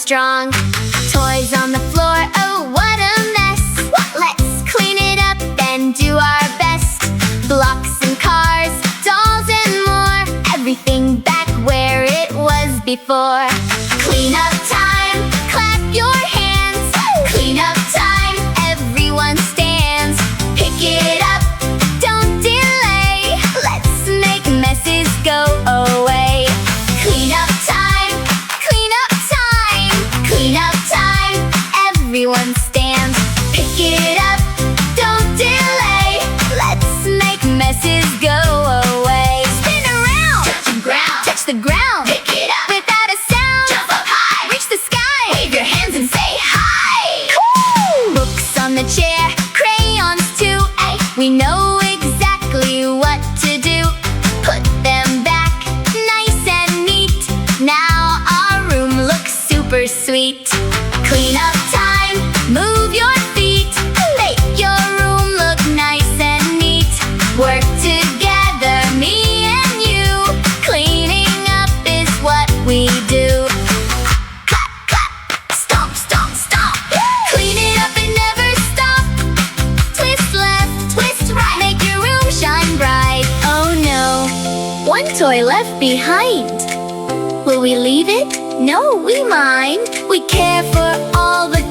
strong. Toys on the floor, oh what a mess. Let's clean it up and do our best. Blocks and cars, dolls and more, everything back where it was before. Clean up time, clap your hands. Clean up time, everyone stands. Pick it up, don't delay. Let's make messes go away. Clean up time, clean up time, clean up time, everyone stands. Pick it up, don't delay. Let's make messes go away. Spin around, touch ground, touch the ground. Pick it up without a sound. Jump up high, reach the sky. Wave your hands and say hi. Cool! Books on the chair, crayons too. Ay, we know exactly what to do. Put them back, nice and neat. Now our room looks super sweet. Clean up time, move your feet. Make your room look nice and neat. Work together, me and you. Cleaning up is what we do. Clap, clap, stomp, stomp, stomp. Clean it up and never stop. Twist left, twist right. Make your room shine bright. Oh no, one toy left behind. Will we leave it? No, we mind. We care for all the